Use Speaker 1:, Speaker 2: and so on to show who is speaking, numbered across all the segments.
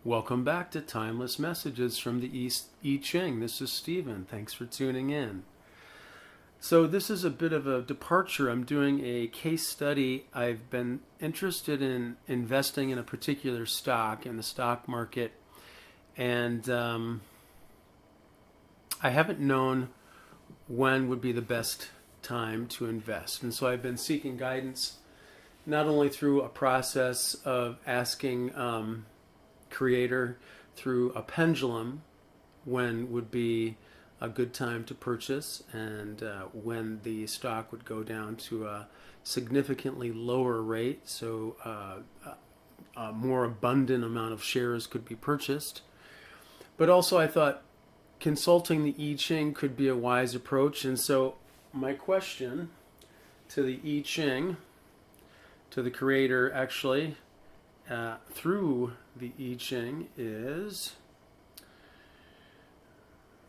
Speaker 1: Welcome back to Timeless Messages from the Ching. This is Stephen. Thanks for tuning in. So this is a bit of a departure. I'm doing a case study. I've been interested in investing in a particular stock in the stock market, and I haven't known when would be the best time to invest. And so I've been seeking guidance not only through a process of asking creator through a pendulum when would be a good time to purchase and when the stock would go down to a significantly lower rate, so a more abundant amount of shares could be purchased. But also I thought consulting the I Ching could be a wise approach, and so my question to the I Ching, to the creator actually, through the I Ching is,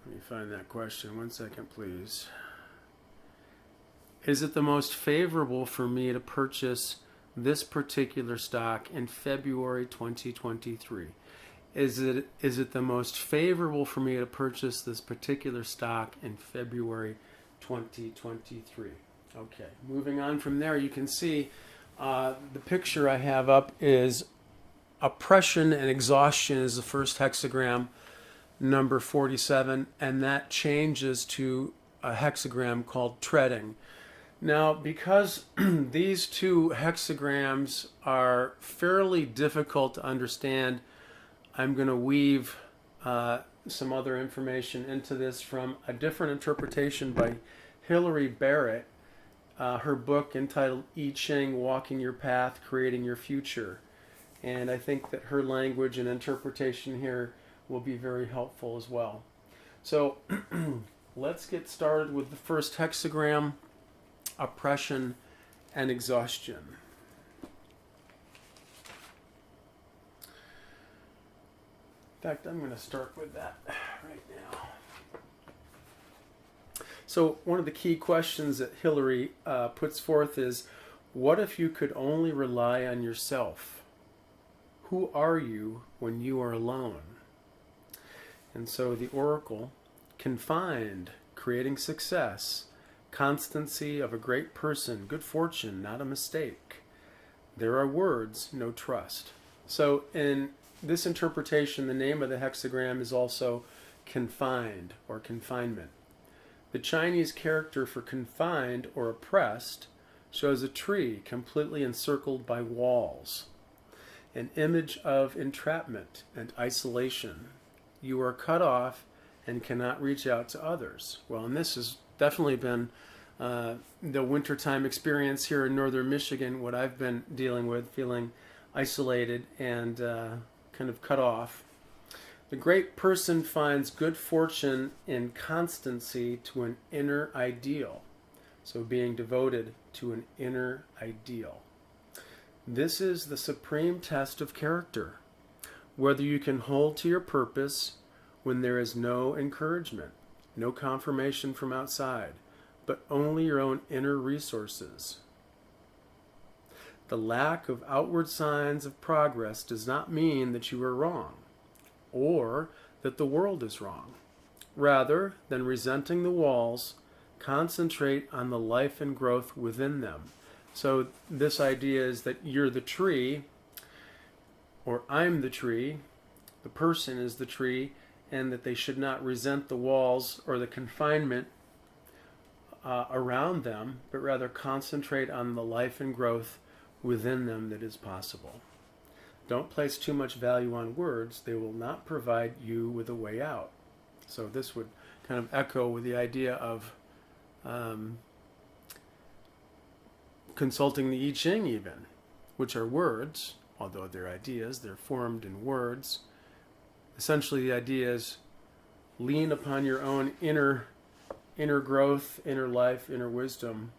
Speaker 1: let me find that question, 1 second please. Is it the most favorable for me to purchase this particular stock in February 2023? Is it the most favorable for me to purchase this particular stock in February 2023? Okay, moving on from there, you can see the picture I have up is oppression and exhaustion is the first hexagram, number 47, and that changes to a hexagram called treading. Now, because these two hexagrams are fairly difficult to understand, I'm going to weave some other information into this from a different interpretation by Hilary Barrett, her book entitled I Ching, Walking Your Path, Creating Your Future. And I think that her language and interpretation here will be very helpful as well. So let's get started with the first hexagram, oppression and exhaustion. In fact, I'm going to start with that right now. So one of the key questions that Hilary puts forth is, what if you could only rely on yourself? Who are you when you are alone? And so the oracle, confined, creating success, constancy of a great person, good fortune, not a mistake. There are words, no trust. So in this interpretation, the name of the hexagram is also confined or confinement. The Chinese character for confined or oppressed shows a tree completely encircled by walls, an image of entrapment and isolation. You are cut off and cannot reach out to others. Well, and this has definitely been the wintertime experience here in northern Michigan, what I've been dealing with, feeling isolated and kind of cut off. The great person finds good fortune in constancy to an inner ideal. So being devoted to an inner ideal. This is the supreme test of character, whether you can hold to your purpose when there is no encouragement, no confirmation from outside, but only your own inner resources. The lack of outward signs of progress does not mean that you are wrong, or that the world is wrong. Rather than resenting the walls, concentrate on the life and growth within them. So this idea is that you're the tree, or I'm the tree, the person is the tree, and that they should not resent the walls or the confinement around them, but rather concentrate on the life and growth within them that is possible. Don't place too much value on words. They will not provide you with a way out. So this would kind of echo with the idea of consulting the I Ching even, which are words, although they're ideas, they're formed in words. Essentially the idea is lean upon your own inner growth, inner life, inner wisdom.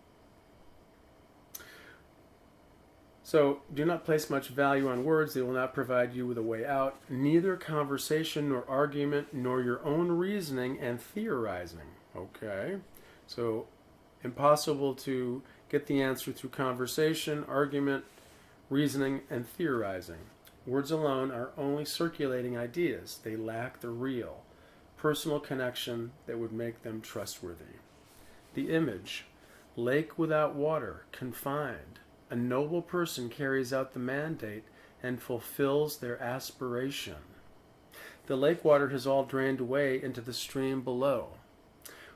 Speaker 1: So do not place much value on words. They will not provide you with a way out. Neither conversation nor argument nor your own reasoning and theorizing. Okay, so impossible to get the answer through conversation, argument, reasoning, and theorizing. Words alone are only circulating ideas. They lack the real, personal connection that would make them trustworthy. The image, lake without water, confined. A noble person carries out the mandate and fulfills their aspiration. The lake water has all drained away into the stream below,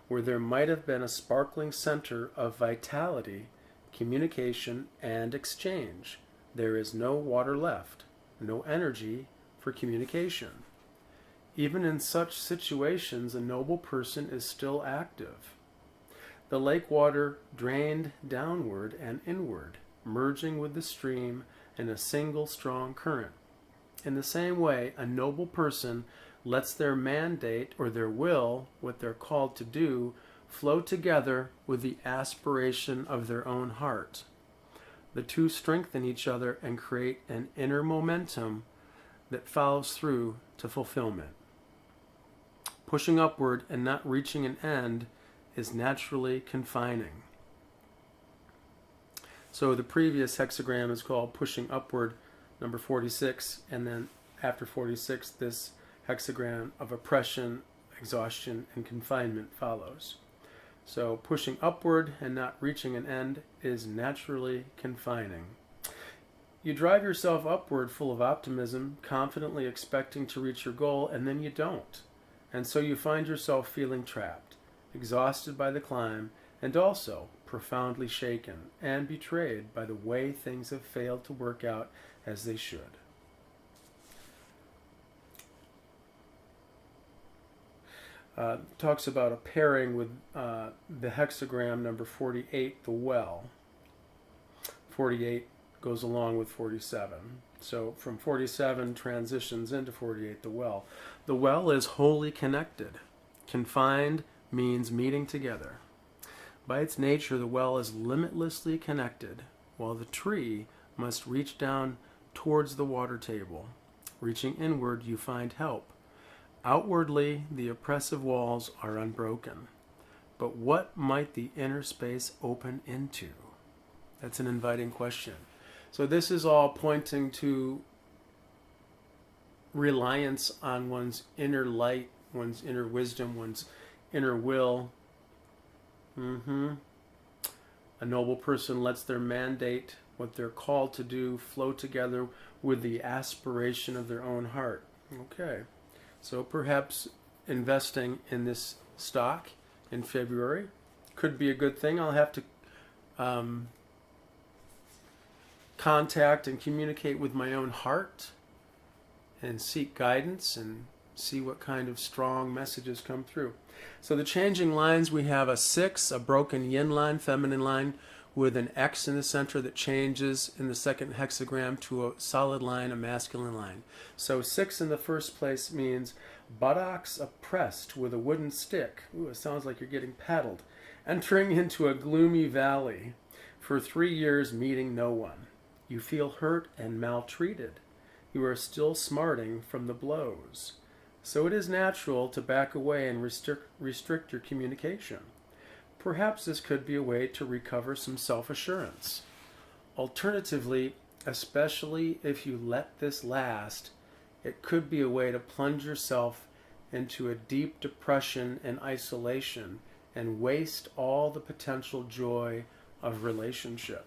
Speaker 1: where there might have been a sparkling center of vitality, communication, and exchange. There is no water left, no energy for communication. Even in such situations, a noble person is still active. The lake water drained downward and inward, merging with the stream in a single strong current. In the same way, a noble person lets their mandate or their will, what they're called to do, flow together with the aspiration of their own heart. The two strengthen each other and create an inner momentum that follows through to fulfillment. Pushing upward and not reaching an end is naturally confining. So the previous hexagram is called pushing upward, number 46, and then after 46, this hexagram of oppression, exhaustion, and confinement follows. So pushing upward and not reaching an end is naturally confining. You drive yourself upward full of optimism, confidently expecting to reach your goal, and then you don't. And so you find yourself feeling trapped, exhausted by the climb, and also profoundly shaken and betrayed by the way things have failed to work out as they should. Talks about a pairing with the hexagram number 48, the well. 48 goes along with 47. So from 47 transitions into 48, the well. The well is wholly connected. Confined means meeting together. By its nature, the well is limitlessly connected, while the tree must reach down towards the water table. Reaching inward, you find help. Outwardly, the oppressive walls are unbroken. But what might the inner space open into? That's an inviting question. So this is all pointing to reliance on one's inner light, one's inner wisdom, one's inner will. A noble person lets their mandate, what they're called to do, flow together with the aspiration of their own heart. Okay. So perhaps investing in this stock in February could be a good thing. I'll have to contact and communicate with my own heart and seek guidance and see what kind of strong messages come through. So the changing lines, we have a 6, a broken yin line, feminine line, with an X in the center that changes in the second hexagram to a solid line, a masculine line. So 6 in the first place means buttocks oppressed with a wooden stick. Ooh, it sounds like you're getting paddled. Entering into a gloomy valley. For 3 years, meeting no one. You feel hurt and maltreated. You are still smarting from the blows. So it is natural to back away and restrict your communication. Perhaps this could be a way to recover some self-assurance. Alternatively, especially if you let this last, it could be a way to plunge yourself into a deep depression and isolation and waste all the potential joy of relationship.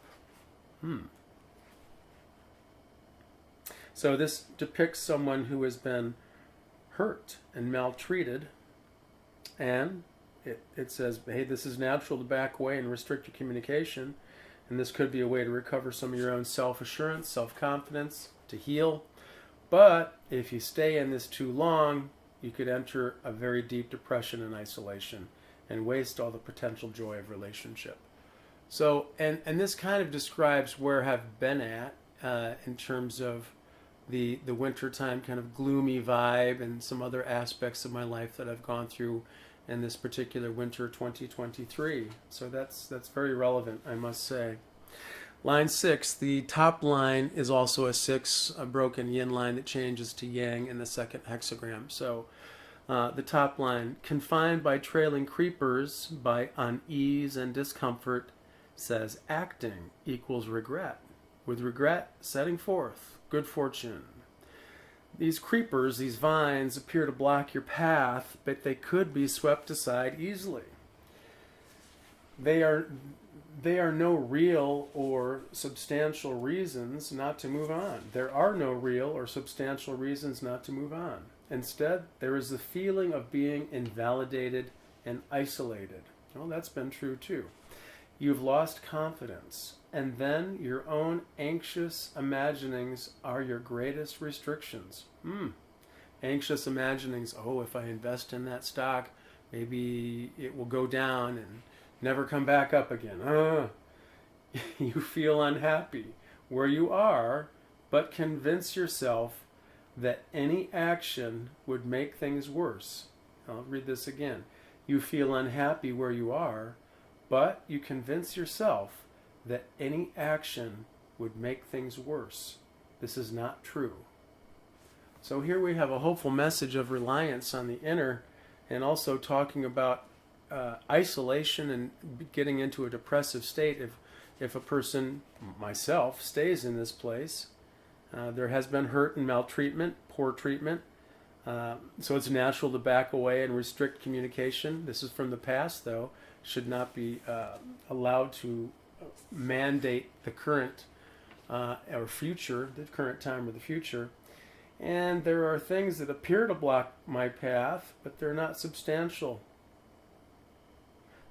Speaker 1: So this depicts someone who has been hurt and maltreated, and it says, hey, this is natural to back away and restrict your communication, and this could be a way to recover some of your own self-assurance, self-confidence, to heal. But if you stay in this too long, you could enter a very deep depression and isolation and waste all the potential joy of relationship. So, and this kind of describes where I've been at in terms of the wintertime kind of gloomy vibe and some other aspects of my life that I've gone through in this particular winter 2023. So that's very relevant, I must say. Line 6, the top line is also a 6, a broken yin line that changes to yang in the second hexagram. So the top line, confined by trailing creepers, by unease and discomfort, says acting equals regret. With regret, setting forth good fortune. These creepers, these vines, appear to block your path, but they could be swept aside easily. They are no real or substantial reasons not to move on. There are no real or substantial reasons not to move on. Instead, there is the feeling of being invalidated and isolated. Well, that's been true too. You've lost confidence, and then your own anxious imaginings are your greatest restrictions. Anxious imaginings, oh, if I invest in that stock, maybe it will go down and never come back up again. You feel unhappy where you are, but convince yourself that any action would make things worse. I'll read this again. You feel unhappy where you are, but you convince yourself that any action would make things worse. This is not true. So here we have a hopeful message of reliance on the inner, and also talking about isolation and getting into a depressive state if a person, myself, stays in this place. There has been hurt and maltreatment, poor treatment, so it's natural to back away and restrict communication. This is from the past, though. Should not be allowed to mandate the current or future, the current time or the future. And there are things that appear to block my path, but they're not substantial.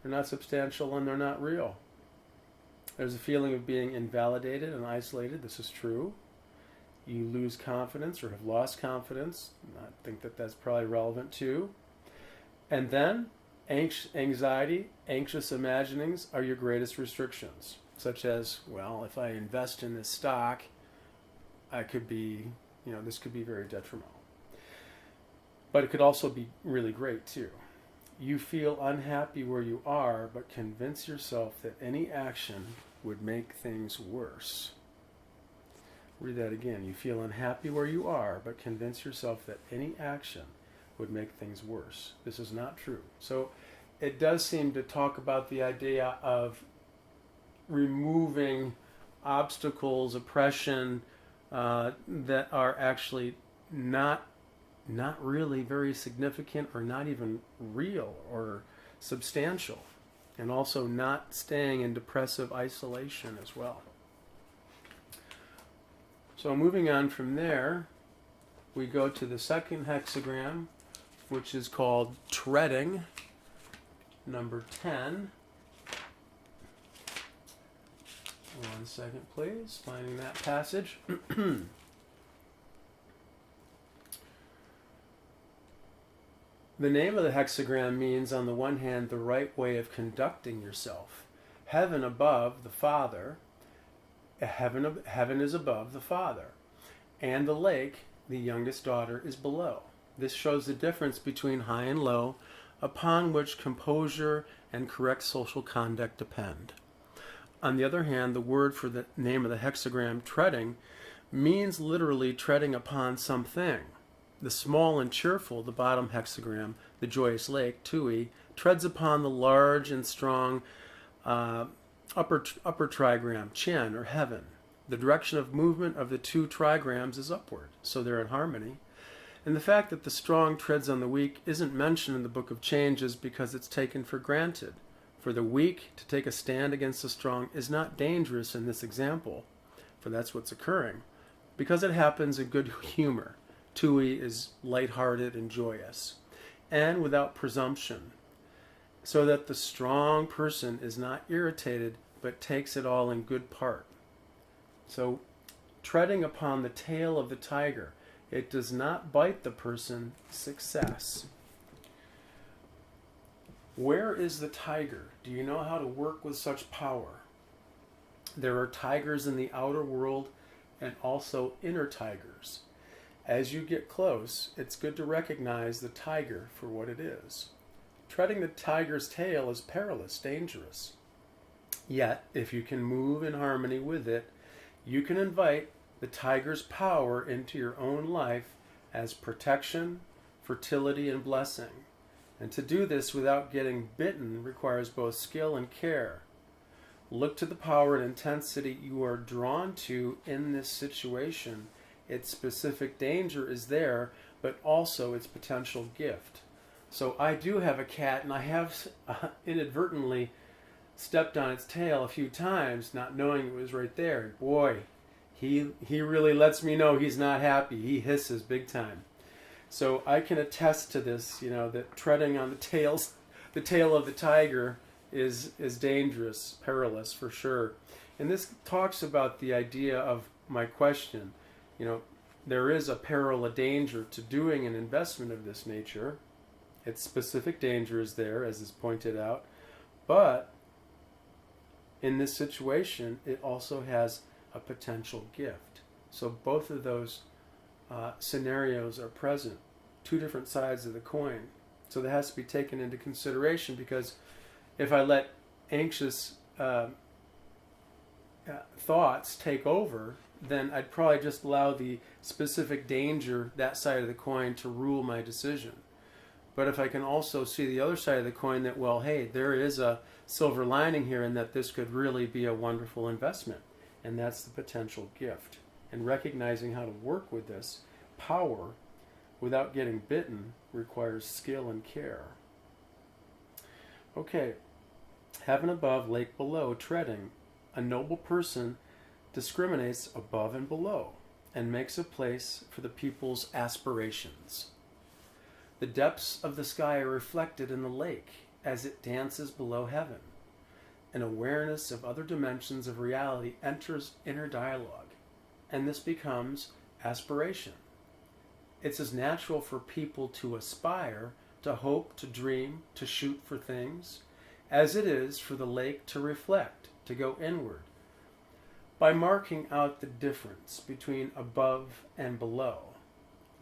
Speaker 1: They're not substantial and they're not real. There's a feeling of being invalidated and isolated. This is true. You lose confidence or have lost confidence. I think that that's probably relevant too. And then anxiety, anxious imaginings are your greatest restrictions, such as, well, if I invest in this stock, I could be, this could be very detrimental. But it could also be really great too. You feel unhappy where you are, but convince yourself that any action would make things worse. Read that again. You feel unhappy where you are, but convince yourself that any action would make things worse. This is not true. So it does seem to talk about the idea of removing obstacles, oppression that are actually not really very significant or not even real or substantial, and also not staying in depressive isolation as well. So moving on from there, we go to the second hexagram, which is called treading, number 10. 1 second, please. Finding that passage. The name of the hexagram means, on the one hand, the right way of conducting yourself. Heaven above the Father, heaven is above the Father, and the lake, the youngest daughter, is below. This shows the difference between high and low, upon which composure and correct social conduct depend. On the other hand, the word for the name of the hexagram, treading, means literally treading upon something. The small and cheerful, the bottom hexagram, the joyous lake, Tui, treads upon the large and strong upper trigram, Chin, or heaven. The direction of movement of the two trigrams is upward, so they're in harmony. And the fact that the strong treads on the weak isn't mentioned in the Book of Changes because it's taken for granted. For the weak to take a stand against the strong is not dangerous in this example, for that's what's occurring, because it happens in good humor. Tui is lighthearted and joyous, and without presumption, so that the strong person is not irritated, but takes it all in good part. So, treading upon the tail of the tiger, it does not bite the person. Success. Where is the tiger? Do you know how to work with such power? There are tigers in the outer world and also inner tigers. As you get close, it's good to recognize the tiger for what it is. Treading the tiger's tail is perilous, dangerous. Yet, if you can move in harmony with it, you can invite the tiger's power into your own life as protection, fertility, and blessing. And to do this without getting bitten requires both skill and care. Look to the power and intensity you are drawn to in this situation its specific danger is there, but also its potential gift. So I do have a cat, and I have inadvertently stepped on its tail a few times, not knowing it was right there. Boy, he really lets me know he's not happy. He hisses big time. So I can attest to this, that treading on the tail of the tiger is dangerous, perilous for sure. And this talks about the idea of my question. There is a peril, a danger to doing an investment of this nature. Its specific danger is there, as is pointed out. But in this situation, it also has a potential gift. So both of those scenarios are present, two different sides of the coin. So that has to be taken into consideration, because if I let anxious thoughts take over, then I'd probably just allow the specific danger, that side of the coin, to rule my decision. But if I can also see the other side of the coin, that, well, hey, there is a silver lining here, and that this could really be a wonderful investment, and that's the potential gift. And recognizing how to work with this power without getting bitten requires skill and care. Okay, heaven above, lake below, treading. A noble person discriminates above and below, and makes a place for the people's aspirations. The depths of the sky are reflected in the lake as it dances below heaven. An awareness of other dimensions of reality enters inner dialogue, and this becomes aspiration. It's as natural for people to aspire, to hope, to dream, to shoot for things, as it is for the lake to reflect, to go inward. By marking out the difference between above and below,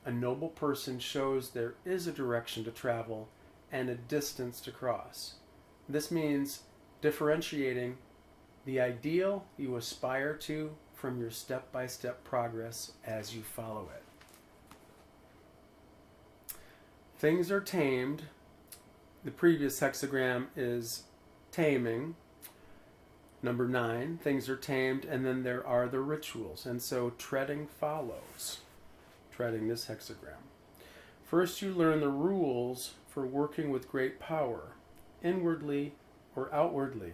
Speaker 1: a noble person shows there is a direction to travel and a distance to cross. This means differentiating the ideal you aspire to from your step-by-step progress as you follow it. Things are tamed. The previous hexagram is taming. Number 9, things are tamed, and then there are the rituals. And so treading follows. Treading this hexagram. First, you learn the rules for working with great power, inwardly or outwardly,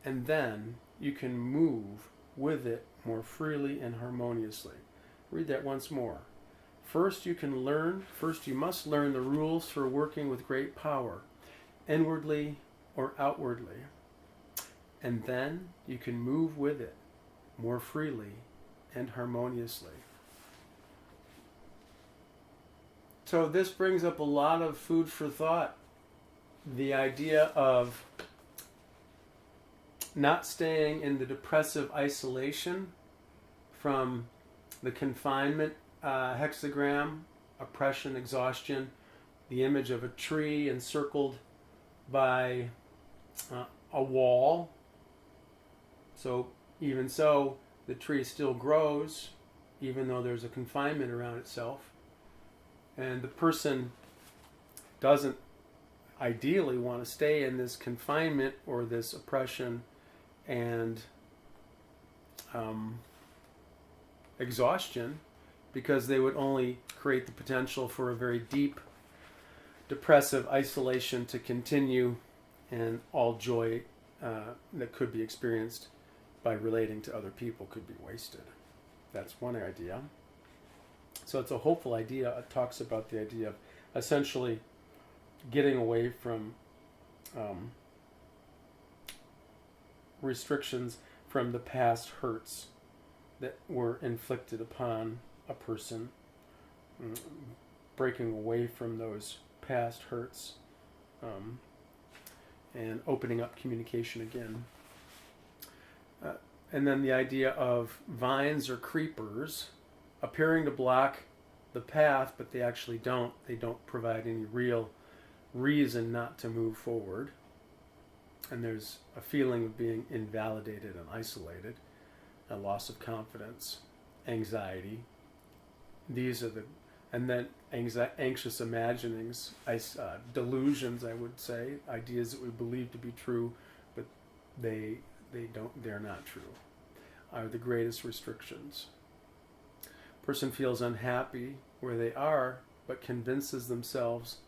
Speaker 1: and then you can move with it more freely and harmoniously. Read that once more. First, you must learn the rules for working with great power, inwardly or outwardly, and then you can move with it more freely and harmoniously. So this brings up a lot of food for thought. The idea of not staying in the depressive isolation from the confinement hexagram, oppression, exhaustion, the image of a tree encircled by a wall. So even so, the tree still grows, even though there's a confinement around itself. And the person doesn't ideally want to stay in this confinement or this oppression and exhaustion, because they would only create the potential for a very deep depressive isolation to continue, and all joy that could be experienced by relating to other people could be wasted. That's one idea. So it's a hopeful idea. It talks about the idea of essentially getting away from restrictions from the past hurts that were inflicted upon a person, breaking away from those past hurts, and opening up communication again. And then the idea of vines or creepers appearing to block the path, but they actually don't. They don't provide any real reason not to move forward. And there's a feeling of being invalidated and isolated, a loss of confidence, anxiety. These are and then anxious imaginings, delusions, I would say, ideas that we believe to be true, but they're not true, are the greatest restrictions. Person feels unhappy where they are, but convinces themselves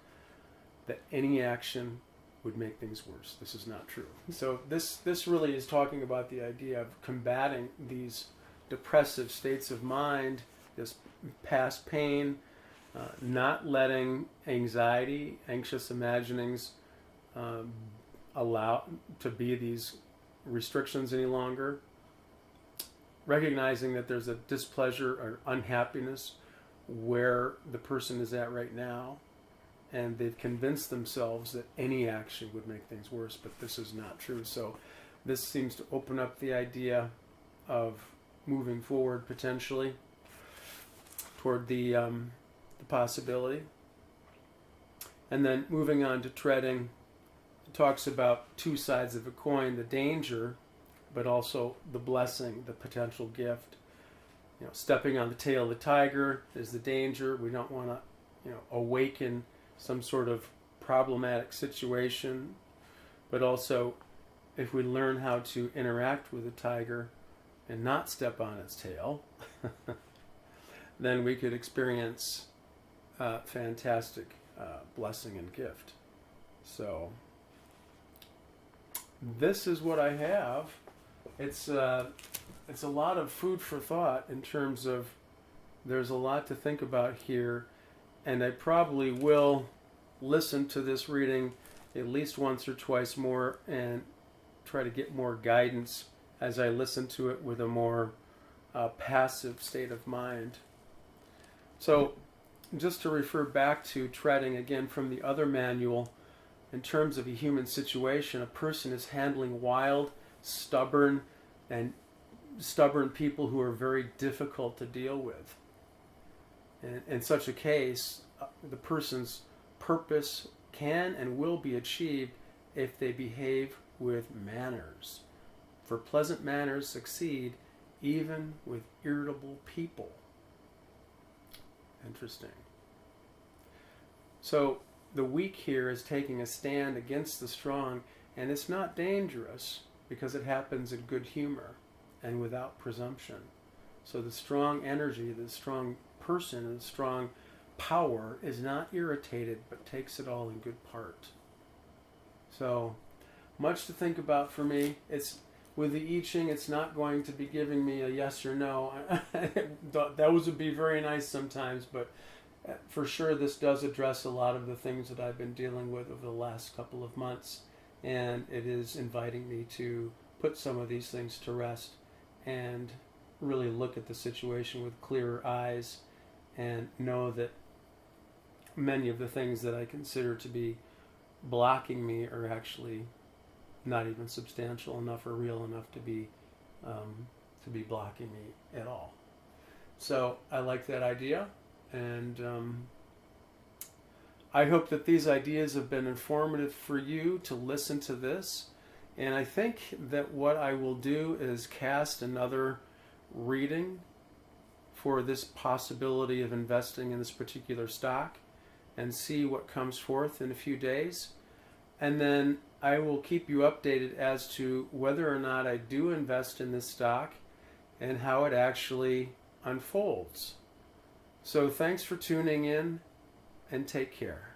Speaker 1: that any action would make things worse. This is not true. So this really is talking about the idea of combating these depressive states of mind, this past pain, not letting anxiety, anxious imaginings allow to be these restrictions any longer, recognizing that there's a displeasure or unhappiness where the person is at right now, and they've convinced themselves that any action would make things worse, but this is not true. So this seems to open up the idea of moving forward potentially toward the possibility. And then moving on to treading, it talks about two sides of a coin, the danger, but also the blessing, the potential gift. Stepping on the tail of the tiger is the danger. We don't want to, awaken some sort of problematic situation. But also, if we learn how to interact with the tiger and not step on its tail, then we could experience fantastic blessing and gift. So, this is what I have. It's a lot of food for thought in terms of there's a lot to think about here, and I probably will listen to this reading at least once or twice more and try to get more guidance as I listen to it with a more passive state of mind. So just to refer back to treading again from the other manual, in terms of a human situation, a person is handling wild, stubborn people who are very difficult to deal with. And in such a case, the person's purpose can and will be achieved if they behave with manners. For pleasant manners succeed even with irritable people. Interesting. So the weak here is taking a stand against the strong, and it's not dangerous because it happens in good humor and without presumption. So the strong energy, the strong person, the strong power is not irritated but takes it all in good part. So much to think about for me. It's with the I Ching, it's not going to be giving me a yes or no. Those would be very nice sometimes, but for sure this does address a lot of the things that I've been dealing with over the last couple of months, and it is inviting me to put some of these things to rest and really look at the situation with clearer eyes and know that many of the things that I consider to be blocking me are actually not even substantial enough or real enough to be blocking me at all. So I like that idea, and I hope that these ideas have been informative for you to listen to this. And I think that what I will do is cast another reading for this possibility of investing in this particular stock and see what comes forth in a few days. And then I will keep you updated as to whether or not I do invest in this stock and how it actually unfolds. So thanks for tuning in, and take care.